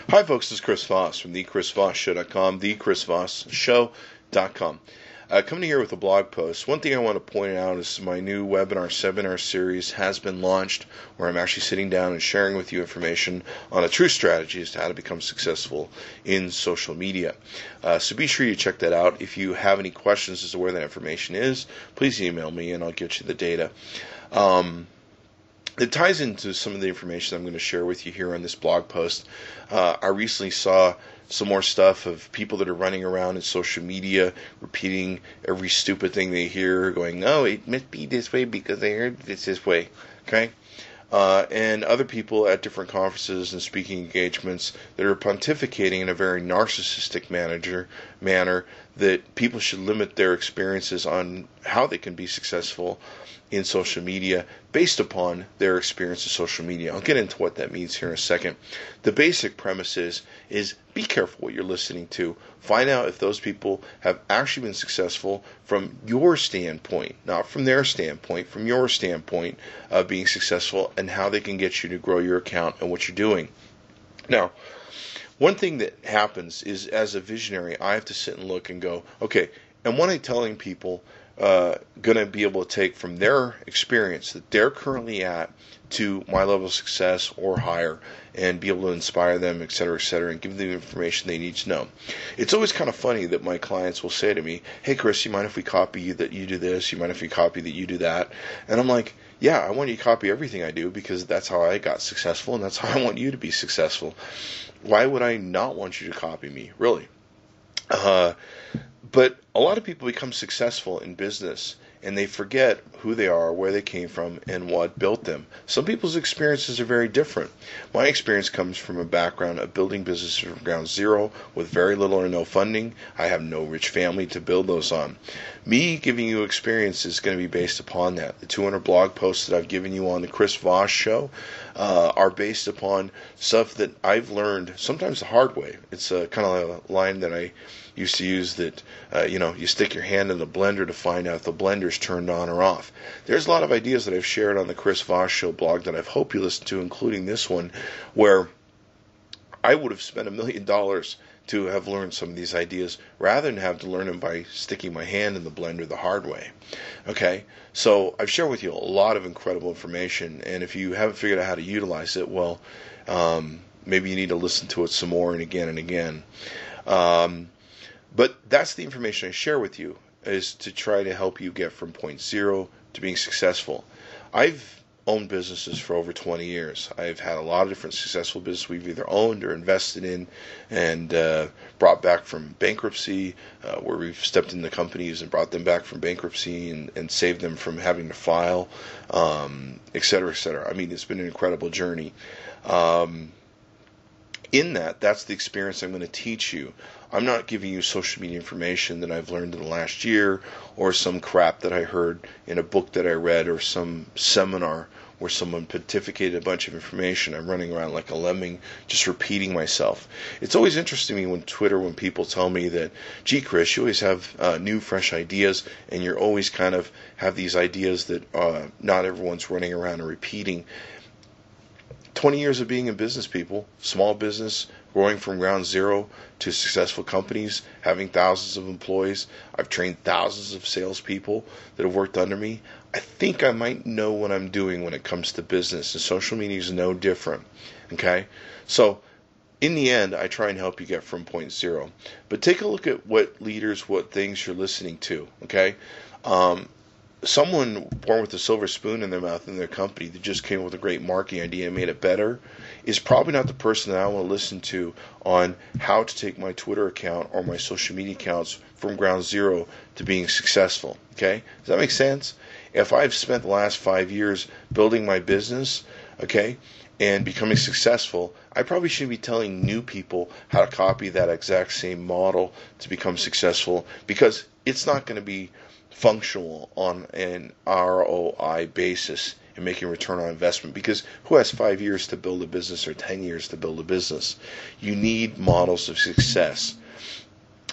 Hi folks, this is Chris Voss from thechrisvossshow.com, thechrisvossshow.com. Coming here with a blog post. One thing I want to point out is my new seminar series has been launched, where I'm actually sitting down and sharing with you information on a true strategy as to how to become successful in social media. So be sure you check that out. If you have any questions as to where that information is, please email me and I'll get you the data. It ties into some of the information I'm going to share with you here on this blog post. I recently saw some more stuff of people that are running around in social media repeating every stupid thing they hear, going, no, it must be this way because I heard it's this way, okay? And other people at different conferences and speaking engagements that are pontificating in a very narcissistic manner that people should limit their experiences on how they can be successful in social media based upon their experience of social media. I'll get into what that means here in a second. The basic premise is be careful what you're listening to. Find out if those people have actually been successful from your standpoint, not from their standpoint, from your standpoint of being successful, and how they can get you to grow your account and what you're doing. Now, one thing that happens is, as a visionary, I have to sit and look and go, okay, and what I'm telling people going to be able to take from their experience that they're currently at to my level of success or higher, and be able to inspire them, et cetera, and give them the information they need to know. It's always kind of funny that my clients will say to me, hey Chris, you mind if we copy you that you do this? You mind if we copy that you do that? And I'm like, yeah, I want you to copy everything I do because that's how I got successful and that's how I want you to be successful. Why would I not want you to copy me, really? But a lot of people become successful in business and they forget who they are, where they came from, and what built them. Some people's experiences are very different. My experience comes from a background of building businesses from ground zero with very little or no funding. I have no rich family to build those on. Me giving you experience is going to be based upon that. The 200 blog posts that I've given you on the Chris Voss Show are based upon stuff that I've learned, sometimes the hard way. It's kind of a line that I used to use that, you stick your hand in the blender to find out if the blender's turned on or off. There's a lot of ideas that I've shared on the Chris Voss Show blog that I hope you listen to, including this one, where I would have spent $1 million to have learned some of these ideas rather than have to learn them by sticking my hand in the blender the hard way. Okay? So I've shared with you a lot of incredible information, and if you haven't figured out how to utilize it, well, maybe you need to listen to it some more and again and again. But that's the information I share with you, is to try to help you get from point zero to being successful. I've owned businesses for over 20 years. I've had a lot of different successful businesses we've either owned or invested in and brought back from bankruptcy, where we've stepped into companies and brought them back from bankruptcy and saved them from having to file, et cetera, et cetera. I mean, it's been an incredible journey. In that's the experience I'm going to teach you. I'm not giving you social media information that I've learned in the last year or some crap that I heard in a book that I read or some seminar where someone pontificated a bunch of information. I'm running around like a lemming just repeating myself. It's always interesting to me when people tell me that, gee, Chris, you always have new, fresh ideas and you're always kind of have these ideas that not everyone's running around and repeating. 20 years of being in business, people, small business, growing from ground zero to successful companies, having thousands of employees. I've trained thousands of salespeople that have worked under me. I think I might know what I'm doing when it comes to business, and social media is no different. Okay? So, in the end, I try and help you get from point zero. But take a look at what leaders, what things you're listening to. Okay? Someone born with a silver spoon in their mouth in their company that just came up with a great marketing idea and made it better is probably not the person that I want to listen to on how to take my Twitter account or my social media accounts from ground zero to being successful. Okay? Does that make sense? If I've spent the last 5 years building my business, okay, and becoming successful, I probably shouldn't be telling new people how to copy that exact same model to become successful, because it's not going to be functional on an ROI basis and making return on investment, because who has 5 years to build a business or 10 years to build a business? You need models of success.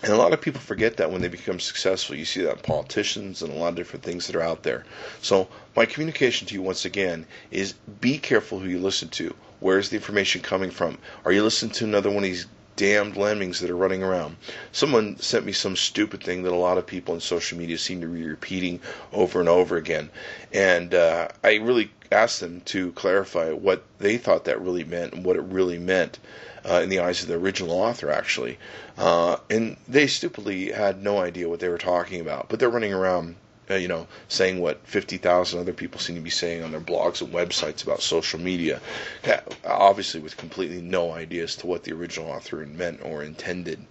And a lot of people forget that when they become successful. You see that in politicians and a lot of different things that are out there. So my communication to you once again is be careful who you listen to. Where's the information coming from? Are you listening to another one of these damned lemmings that are running around? Someone sent me some stupid thing that a lot of people on social media seem to be repeating over and over again. And I really asked them to clarify what they thought that really meant and what it really meant in the eyes of the original author, actually. And they stupidly had no idea what they were talking about. But they're running around saying what 50,000 other people seem to be saying on their blogs and websites about social media, obviously with completely no idea as to what the original author meant or intended.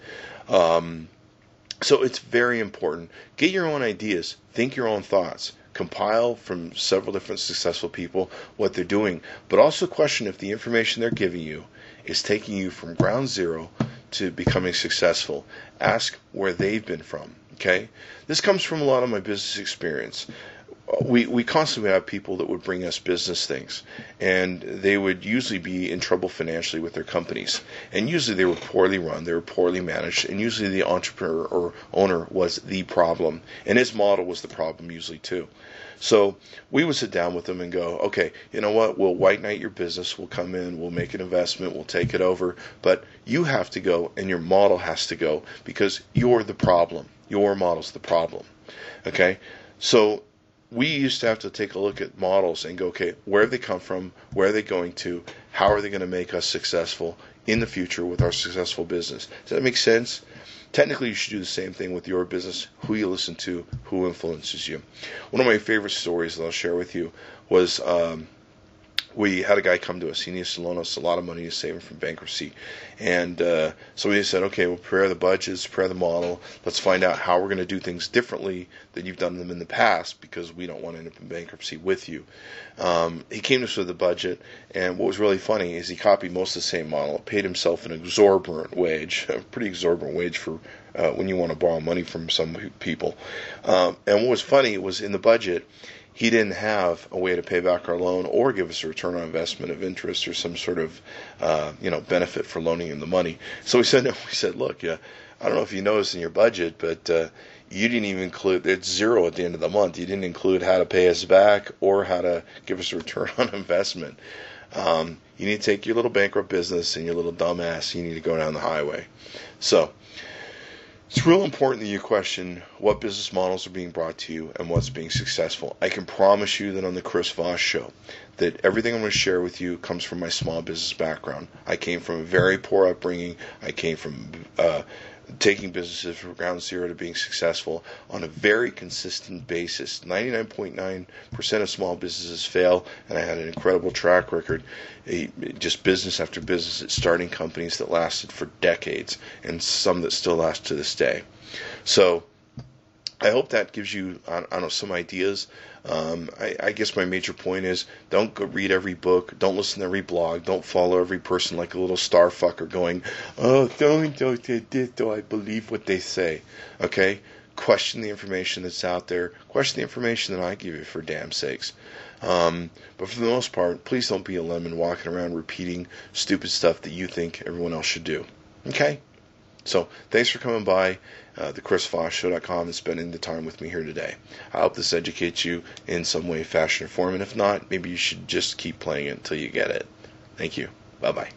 So it's very important. Get your own ideas. Think your own thoughts. Compile from several different successful people what they're doing, but also question if the information they're giving you is taking you from ground zero to becoming successful. Ask where they've been from. Okay, this comes from a lot of my business experience. We constantly have people that would bring us business things, and they would usually be in trouble financially with their companies. And usually they were poorly run, they were poorly managed, and usually the entrepreneur or owner was the problem, and his model was the problem usually too. So we would sit down with them and go, okay, you know what, we'll white knight your business, we'll come in, we'll make an investment, we'll take it over, but you have to go and your model has to go because you're the problem. Your model's the problem. Okay? So we used to have to take a look at models and go, okay, where have they come from? Where are they going to? How are they going to make us successful in the future with our successful business? Does that make sense? Technically, you should do the same thing with your business, who you listen to, who influences you. One of my favorite stories that I'll share with you was we had a guy come to us. He needs to loan us a lot of money to save him from bankruptcy. And so we said, okay, we'll prepare the budgets, prepare the model. Let's find out how we're going to do things differently than you've done them in the past because we don't want to end up in bankruptcy with you. He came to us with a budget, and what was really funny is he copied most of the same model, paid himself an exorbitant wage, a pretty exorbitant wage for when you want to borrow money from some people. And what was funny was in the budget, he didn't have a way to pay back our loan or give us a return on investment of interest or some sort of, benefit for loaning him the money. So we said, look, I don't know if you noticed in your budget, but you didn't even include, it's zero at the end of the month. You didn't include how to pay us back or how to give us a return on investment. You need to take your little bankrupt business and your little dumbass, you need to go down the highway. So it's real important that you question what business models are being brought to you and what's being successful. I can promise you that on the Chris Voss Show, that everything I'm going to share with you comes from my small business background. I came from a very poor upbringing. I came from taking businesses from ground zero to being successful on a very consistent basis. 99.9% of small businesses fail, and I had an incredible track record, just business after business at starting companies that lasted for decades, and some that still last to this day. So I hope that gives you, some ideas. I guess my major point is don't go read every book, don't listen to every blog, don't follow every person like a little star fucker going, oh, don't I believe what they say. Okay? Question the information that's out there. Question the information that I give you, for damn sakes. But for the most part, please don't be a lemon walking around repeating stupid stuff that you think everyone else should do. Okay? So, thanks for coming by thechrisvossshow.com and spending the time with me here today. I hope this educates you in some way, fashion, or form, and if not, maybe you should just keep playing it until you get it. Thank you. Bye-bye.